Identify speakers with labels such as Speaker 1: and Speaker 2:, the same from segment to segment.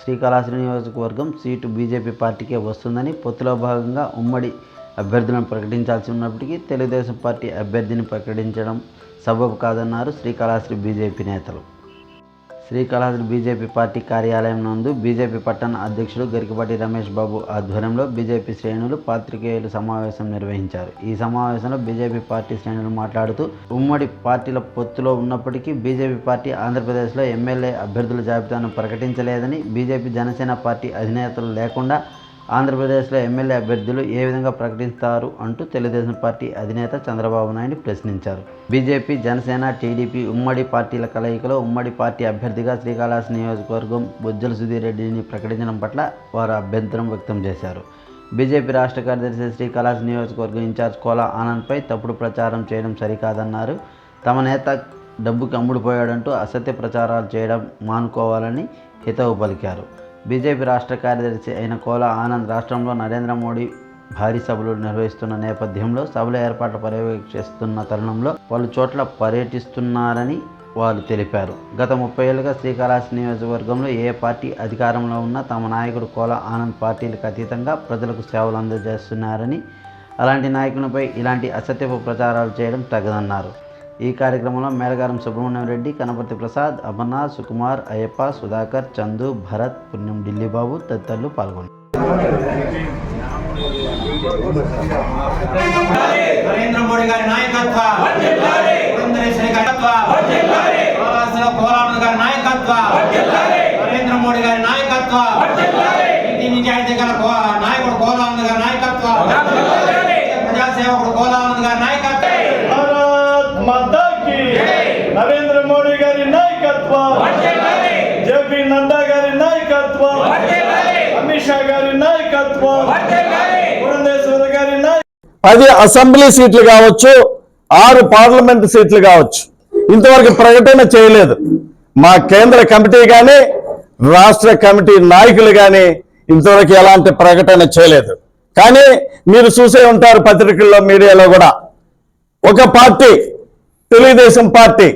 Speaker 1: శ్రీకాళహస్తి నియోజకవర్గం seat BJP పార్టీకే వస్తుందని పొత్తులో భాగంగా ఉమ్మడి అభ్యర్థులను ప్రకటించాల్సి ఉన్నప్పటికీ తెలుగుదేశం పార్టీ అభ్యర్థిని ప్రకటించడం సబబు కాదన్నారు శ్రీకాళహస్తి బీజేపీ నేతలు. శ్రీకాళహస్తి బీజేపీ పార్టీ కార్యాలయం నందు బీజేపీ పట్టణ అధ్యక్షుడు గరికపాటి రమేష్ బాబు ఆధ్వర్యంలో బీజేపీ శ్రేణులు పాత్రికేయుల సమావేశం నిర్వహించారు. ఈ సమావేశంలో బీజేపీ పార్టీ శ్రేణులు మాట్లాడుతూ ఉమ్మడి పార్టీల పొత్తులో ఉన్నప్పటికీ బీజేపీ పార్టీ ఆంధ్రప్రదేశ్లో ఎమ్మెల్యే అభ్యర్థుల జాబితాను ప్రకటించలేదని, బీజేపీ జనసేన పార్టీ అధినేతలు లేకుండా ఆంధ్రప్రదేశ్లో ఎమ్మెల్యే అభ్యర్థులు ఏ విధంగా ప్రకటిస్తారు అంటూ తెలుగుదేశం పార్టీ అధినేత చంద్రబాబు నాయుడు ప్రశ్నించారు. బీజేపీ, జనసేన, టీడీపీ ఉమ్మడి పార్టీల కలయికలో ఉమ్మడి పార్టీ అభ్యర్థిగా శ్రీకాళహస్తి నియోజకవర్గం బొజ్జల సుధీర్ రెడ్డిని ప్రకటించడం పట్ల వారు అభ్యంతరం వ్యక్తం చేశారు. బీజేపీ రాష్ట్ర కార్యదర్శి శ్రీకాళహస్తి నియోజకవర్గం ఇన్ఛార్జ్ కోలా ఆనంద్పై తప్పుడు ప్రచారం చేయడం సరికాదన్నారు. తమ నేత డబ్బుకి అమ్ముడుపోయాడంటూ అసత్య ప్రచారాలు చేయడం మానుకోవాలని హితవు పలికారు. బీజేపీ రాష్ట్ర కార్యదర్శి అయిన కోలా ఆనంద్ రాష్ట్రంలో నరేంద్ర మోడీ భారీ సభలు నిర్వహిస్తున్న నేపథ్యంలో సభల ఏర్పాట్లు పర్యవేక్షిస్తున్న తరుణంలో పలు చోట్ల పర్యటిస్తున్నారని వారు తెలిపారు. గత 30 ఏళ్లుగా శ్రీకాళహస్తి నియోజకవర్గంలో ఏ పార్టీ అధికారంలో ఉన్నా తమ నాయకుడు కోలా ఆనంద్ పార్టీలకు అతీతంగా ప్రజలకు సేవలు అందజేస్తున్నారని, అలాంటి నాయకునిపై ఇలాంటి అసత్యపు ప్రచారాలు చేయడం తగదన్నారు. ఈ కార్యక్రమంలో మేడగారం సుబ్రహ్మణ్యం రెడ్డి, కనపర్తి ప్రసాద్, అమర్నాథ్, సుకుమార్, అయ్యప్ప, సుధాకర్, చందు, భరత్, పుణ్యం, ఢిల్లీబాబు తదితరులు పాల్గొన్నారు.
Speaker 2: నరేంద్ర మోడీ గారి నాయకత్వం వర్ధిల్లాలి. పురంధరేశ్వరి నాయకత్వం వర్ధిల్లాలి. కోలానంద్ గారి నాయకత్వం వర్ధిల్లాలి. నరేంద్ర మోడీ గారి నాయకత్వం వర్ధిల్లాలి. నీతి నిజాయితీ గల నాయకుడు కోలానంద్ గారి నాయకత్వం వర్ధిల్లాలి. ప్రజాసేవకుడు కోలానంద్ గారి నాయకత్వం.
Speaker 3: భారత్ మాతా కీ నరేంద్ర మోడీ గారి నాయకత్వం వర్ధిల్లాలి. జేపీ నడ్డా గారి నాయకత్వం వర్ధిల్లాలి. అమిత్ షా గారి నాయకత్వం వర్ధిల్లాలి.
Speaker 4: 10 అసెంబ్లీ సీట్లు కావచ్చు, 6 పార్లమెంట్ సీట్లు కావచ్చు, ఇంతవరకు ప్రకటన చేయలేదు. మా కేంద్ర కమిటీ కానీ రాష్ట్ర కమిటీ నాయకులు కానీ ఇంతవరకు ఎలాంటి ప్రకటన చేయలేదు. కానీ మీరు చూసే ఉంటారు పత్రికల్లో, మీడియాలో కూడా ఒక పార్టీ, తెలుగుదేశం పార్టీ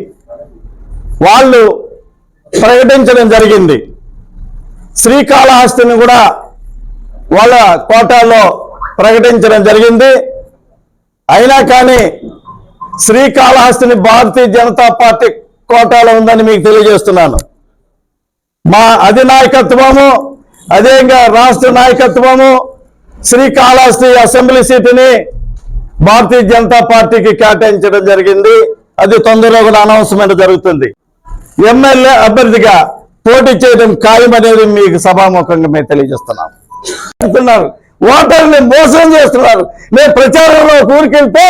Speaker 4: వాళ్ళు ప్రకటించడం జరిగింది. శ్రీకాళహస్తిని కూడా వాళ్ళ కోటాలో ప్రకటించడం జరిగింది. అయినా కానీ శ్రీకాళహస్తిని భారతీయ జనతా పార్టీ కోటాలో ఉందని మీకు తెలియజేస్తున్నాను. మా అధినాయకత్వము, అదేవిధంగా రాష్ట్ర నాయకత్వము శ్రీకాళహస్తి అసెంబ్లీ సీటుని భారతీయ జనతా పార్టీకి కేటాయించడం జరిగింది. అది తొందరలో కూడా అనౌన్స్మెంట్ జరుగుతుంది. ఎమ్మెల్యే అభ్యర్థిగా పోటీ చేయడం ఖాయమనేది మీకు సభాముఖంగా మేము తెలియజేస్తున్నాం. ఓటర్ని మోసం చేస్తున్నారు. మేము ప్రచారంలో ఊరికెళ్తే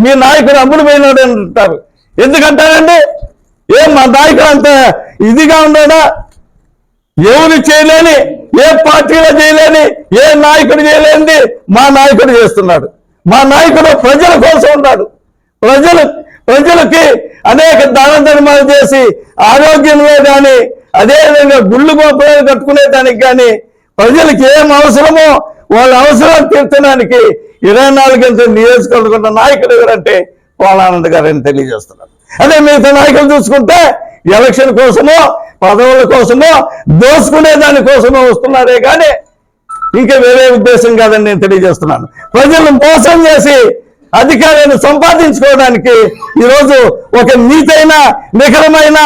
Speaker 4: మీ నాయకుడు అమ్ముడు పోయినాడు అంటారు. ఎందుకంటారండి? ఏం మా నాయకుడు అంత ఇదిగా ఉన్నాడా? ఎవరు చేయలేని, ఏ పార్టీలో చేయలేని, ఏ నాయకుడు చేయలేనిది మా నాయకుడు చేస్తున్నాడు. మా నాయకుడు ప్రజల కోసం ఉన్నాడు. ప్రజలకి అనేక దాన ధర్మాలు చేసి ఆరోగ్యంలో కానీ, అదేవిధంగా గుళ్ళు గోపురాలు కట్టుకునేదానికి కానీ, ప్రజలకి ఏం అవసరమో వాళ్ళ అవసరాలు తీర్చడానికి 24 గంటల నియోజకవర్గం నాయకుడు ఎవరంటే కోలానంద్ గారని తెలియజేస్తున్నారు. అదే మిగతా నాయకులు చూసుకుంటే ఎలక్షన్ కోసమో, పదవుల కోసమో, దోసుకునే దానికోసమో వస్తున్నారే కానీ ఇంకా వేరే ఉద్దేశం కాదని నేను తెలియజేస్తున్నాను. ప్రజలను మోసం చేసి అధికారాన్ని సంపాదించుకోవడానికి ఈరోజు ఒక నీతైన, నిఖరమైన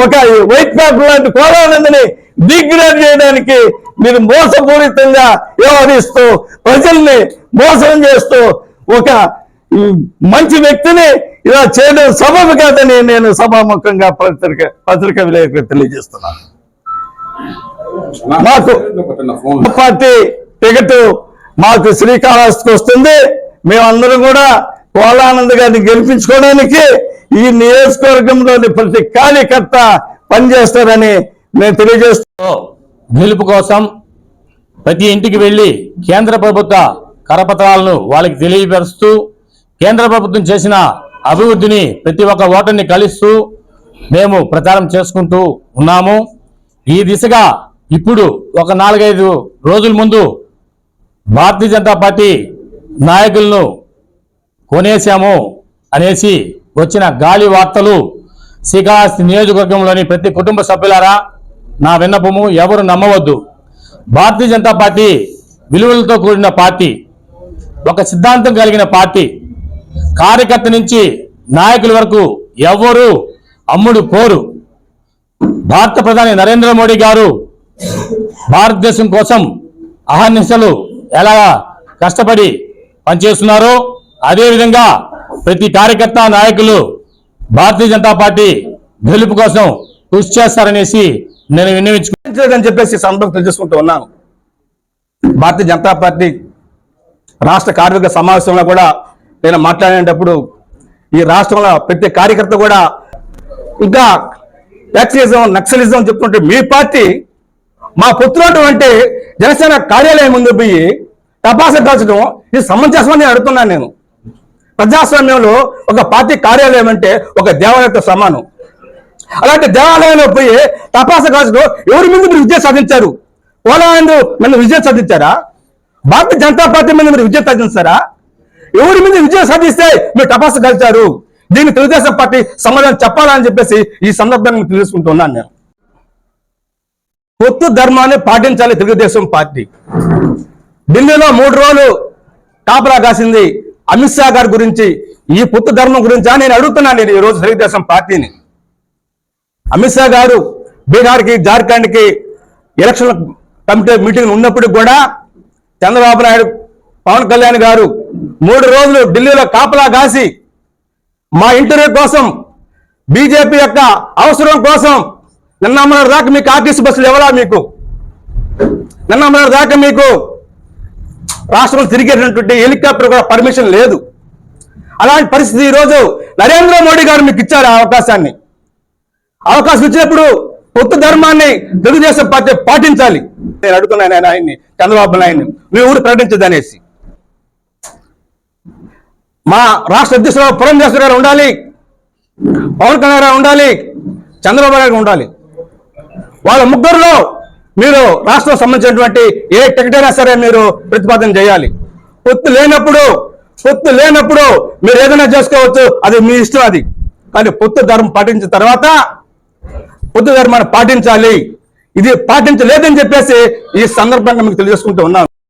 Speaker 4: ఒక వైట్ పేపర్ లాంటి కోలానందని డిగ్రేడ్ చేయడానికి మీరు మోసపూరితంగా వ్యవహరిస్తూ ప్రజల్ని మోసం చేస్తూ ఒక మంచి వ్యక్తిని ఇలా చేయడం సబబు కాదని నేను సభాముఖంగా పత్రిక విలేకరులకు తెలియజేస్తున్నాను. మాకు పార్టీ టికెట్ మాకు శ్రీకాళహస్తికి వస్తుంది. మేమందరం కూడా కోలానంద్ గారిని గెలిపించుకోవడానికి ఈ నియోజకవర్గంలోని ప్రతి కార్యకర్త పనిచేస్తారని నేను తెలియజేస్తున్నాను.
Speaker 5: గెలుపు కోసం ప్రతి ఇంటికి వెళ్లి కేంద్ర ప్రభుత్వ కరపత్రాలను వాళ్ళకి తెలియపరుస్తూ కేంద్ర ప్రభుత్వం చేసిన అభివృద్ధిని ప్రతి ఒక్క ఓటర్ని కలుస్తూ మేము ప్రచారం చేసుకుంటూ ఉన్నాము. ఈ దిశగా ఇప్పుడు ఒక 4-5 రోజుల ముందు భారతీయ జనతా పార్టీ నాయకులను కొనేశాము అనేసి వచ్చిన గాలి వార్తలు శ్రీకాళహస్తి నియోజకవర్గంలోని ప్రతి కుటుంబ సభ్యులారా నా విన్నపము, ఎవరు నమ్మవద్దు. భారతీయ జనతా పార్టీ విలువలతో కూడిన పార్టీ, ఒక సిద్ధాంతం కలిగిన పార్టీ. కార్యకర్త నుంచి నాయకుల వరకు ఎవరు అమ్ముడు పోరు. భారత ప్రధాని నరేంద్ర మోడీ గారు భారతదేశం కోసం అహర్నిశలు ఎలా కష్టపడి పనిచేస్తున్నారో అదేవిధంగా ప్రతి కార్యకర్త, నాయకులు భారతీయ జనతా పార్టీ గెలుపు కోసం కృషి చేస్తారనేసి నేను విన్నవించుకుంటానని
Speaker 4: చెప్పేసి సందర్భం తెలియజేసుకుంటూ ఉన్నాను. భారతీయ జనతా పార్టీ రాష్ట్ర కార్మిక సమావేశంలో కూడా నేను మాట్లాడేటప్పుడు ఈ రాష్ట్రంలో ప్రతి కార్యకర్త కూడా ఇంకా యాక్సిజం, నక్సలిజం చెప్తుంటే మీ పార్టీ మా పుత్రున్నటువంటి జనసేన కార్యాలయం ముందు పోయి టపాసు కాల్చడం ఇది సమంజసమని అడుగుతున్నాను నేను. ప్రజాస్వామ్యంలో ఒక పార్టీ కార్యాలయం అంటే ఒక దేవాలయంతో సమానం. అలాంటి దేవాలయంలో పోయి టపాసు కాల్చడం ఎవరి మీద మీరు విజయం సాధించారు? పోలాండ్ మీద విజయం సాధించారా? భారతీయ జనతా పార్టీ మీద మీరు విజయం సాధించారా? ఎవరి మీద విజయం సాధిస్తే మీరు టపాసు కాల్చారు? దీన్ని తెలుగుదేశం పార్టీ సమాధానం చెప్పాలని చెప్పేసి ఈ సందర్భాన్ని తెలుసుకుంటున్నాను నేను. పొత్తు ధర్మాన్ని పాటించాలి తెలుగుదేశం పార్టీ. ఢిల్లీలో 3 రోజులు కాపలా కాసింది అమిత్ షా గారి గురించి, ఈ పొత్తు ధర్మం గురించి నేను అడుగుతున్నాను నేను ఈరోజు తెలుగుదేశం పార్టీని. అమిత్ షా గారు బీహార్కి, జార్ఖండ్కి ఎలక్షన్ కమిటీ మీటింగ్ ఉన్నప్పుడు కూడా చంద్రబాబు నాయుడు, పవన్ కళ్యాణ్ గారు 3 రోజులు ఢిల్లీలో కాపలా కాసి మా ఇంటర్వ్యూ కోసం, బీజేపీ యొక్క అవసరం కోసం నిన్న మొన్నటి దాకా మీకు ఆర్టీసీ బస్సులు ఎవరా? మీకు నిన్న మొన్నటి దాకా మీకు రాష్ట్రంలో తిరిగేటటువంటి హెలికాప్టర్ కూడా పర్మిషన్ లేదు. అలాంటి పరిస్థితి ఈరోజు నరేంద్ర మోడీ గారు మీకు ఇచ్చారు అవకాశం ఇచ్చినప్పుడు పొత్తు ధర్మాన్ని తెలుగుదేశం పార్టీ పాటించాలి. నేను అడుగుతున్నాను ఆయన్ని, చంద్రబాబు నాయుడిని, మీ ఊరు ప్రకటించదనేసి. మా రాష్ట్ర అధ్యక్షుడు పురంధేశ్వర గారు ఉండాలి, పవన్ కళ్యాణ్ గారు ఉండాలి, చంద్రబాబు గారు ఉండాలి. వాళ్ళ ముగ్గురులో మీరు రాష్ట్రం సంబంధించినటువంటి ఏ టికెట్ అయినా సరే మీరు ప్రతిపాదన చేయాలి. పొత్తు లేనప్పుడు మీరు ఏదైనా చేసుకోవచ్చు, అది మీ ఇష్టం. అది కానీ పొత్తు ధర్మం పాటించిన తర్వాత పొత్తు ధర్మాన్ని పాటించాలి. ఇది పాటించలేదని చెప్పేసి ఈ సందర్భంగా మీకు తెలియజేసుకుంటూ ఉన్నాను.